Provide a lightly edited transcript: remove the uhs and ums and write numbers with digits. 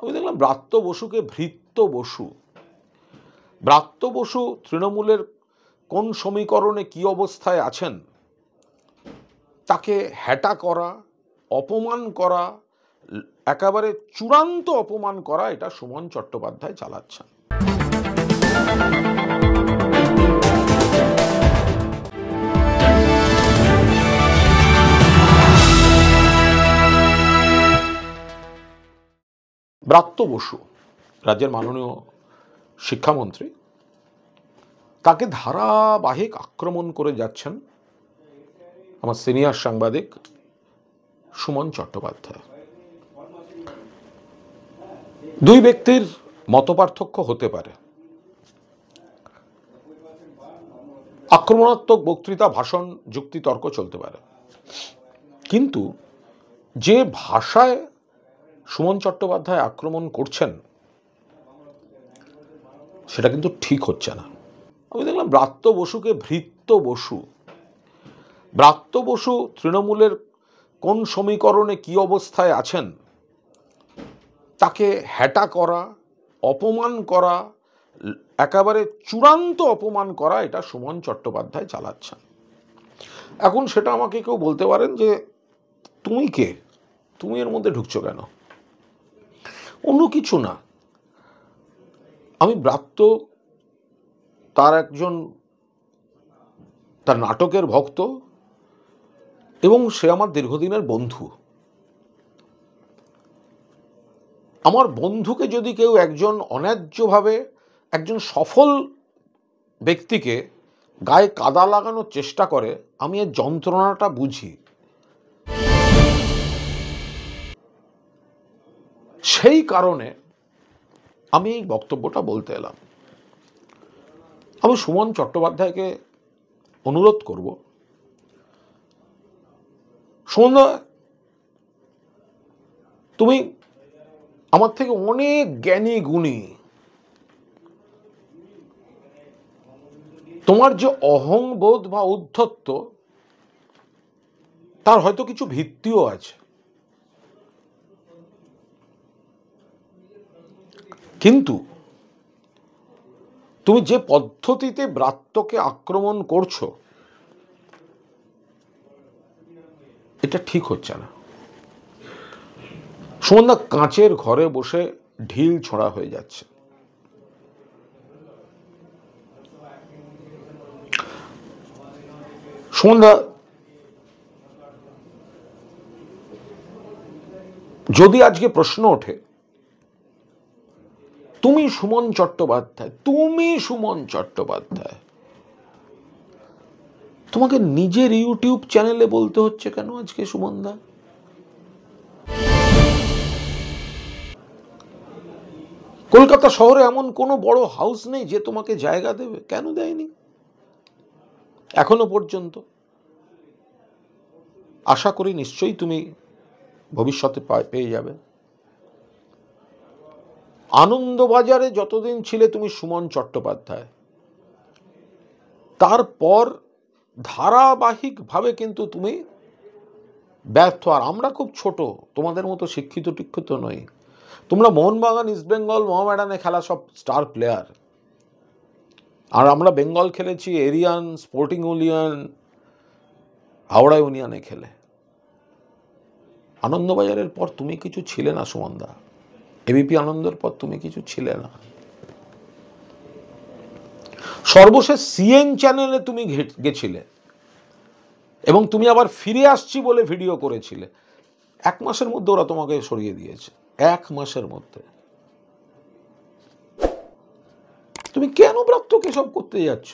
আমি দেখলাম ব্রাত্য বসুকে ভৃত্য বসু। ব্রাত্য বসু তৃণমূলের কোন সমীকরণে কি অবস্থায় আছেন তাকে হ্যাটা করা, অপমান করা, একেবারে চূড়ান্ত অপমান করা, এটা সুমন চট্টোপাধ্যায় চালাচ্ছেন। ব্রাত্য বসু রাজ্যের মাননীয় শিক্ষামন্ত্রী, তাকে ধারাবাহিক আক্রমণ করে যাচ্ছেন আমার সিনিয়র সাংবাদিক সুমন চট্টোপাধ্যায়। দুই ব্যক্তির মতপার্থক্য হতে পারে, আক্রমণাত্মক বক্তৃতা, ভাষণ, যুক্তিতর্ক চলতে পারে, কিন্তু যে ভাষায় সুমন চট্টোপাধ্যায় আক্রমণ করছেন সেটা কিন্তু ঠিক হচ্ছে না। আমি দেখলাম ব্রাত্য বসুকে ভৃত্য বসু। ব্রাত্য বসু তৃণমূলের কোন সমীকরণে কি অবস্থায় আছেন তাকে হ্যাটা করা, অপমান করা, একেবারে চূড়ান্ত অপমান করা, এটা সুমন চট্টোপাধ্যায় চালাচ্ছেন। এখন সেটা আমাকে কেউ বলতে পারেন যে তুমি কে, তুমি এর মধ্যে ঢুকছো কেন? অন্য কিছু না, আমি ব্রাত্য তার নাটকের ভক্ত এবং সে আমার দীর্ঘদিনের বন্ধু। আমার বন্ধুকে যদি কেউ একজন অন্যায্যভাবে একজন সফল ব্যক্তিকে গায়ে কাদা লাগানোর চেষ্টা করে, আমি এর যন্ত্রণাটা বুঝি। সেই কারণে আমি এই বক্তব্যটা বলতে এলাম। আমি সুমন চট্টোপাধ্যায়কে অনুরোধ করব, সুমনদা, তুমি আমার থেকে অনেক জ্ঞানী গুণী, তোমার যে অহংবোধ বা উদ্ধত্ত তার হয়তো কিছু ভিত্তিও আছে, কিন্তু তুমি যে পদ্ধতিতে ব্রাত্যকে আক্রমণ করছো এটা ঠিক হচ্ছে না। সুমনদা, কাঁচের ঘরে বসে ঢিল ছোঁড়া হয়ে যাচ্ছে। সুমনদা, যদি আজকে প্রশ্ন ওঠে তুমি সুমন চট্টোপাধ্যায়, তোমাকে নিজের ইউটিউব চ্যানেলে বলতে হচ্ছে কেন আজকে সুমনদা? কলকাতা শহরে এমন কোনো বড় হাউস নেই যে তোমাকে জায়গা দেবে? কেন দেয়নি এখনো পর্যন্ত? আশা করি নিশ্চয়ই তুমি ভবিষ্যতে পেয়ে যাবে। আনন্দবাজারে যতদিন ছিলে তুমি সুমন চট্টোপাধ্যায়, তারপর ধারাবাহিকভাবে কিন্তু তুমি ব্যর্থ। আর আমরা খুব ছোট, তোমাদের মতো শিক্ষিত টিক্ষিত নই। তোমরা মোহনবাগান, ইস্ট বেঙ্গল, মোহামেডানে খেলা সব স্টার প্লেয়ার, আর আমরা বেঙ্গল খেলেছি এরিয়ান, স্পোর্টিং ইউনিয়ন, হাওড়া ইউনিয়নে খেলে। আনন্দবাজারের পর তুমি কিছু ছিলে না সুমনদা, এবিপি আনন্দের পর তুমি কিছু ছিলে না। সর্বশেষ সিএন চ্যানেলে তুমি গেছিলে এবং তুমি আবার ফিরে আসছি বলে ভিডিও করেছিলে। 1 মাসের মধ্যে ওরা তোমাকে সরিয়ে দিয়েছে, 1 মাসের মধ্যে। তুমি কেন ব্রাত্যকে সব করতে যাচ্ছ?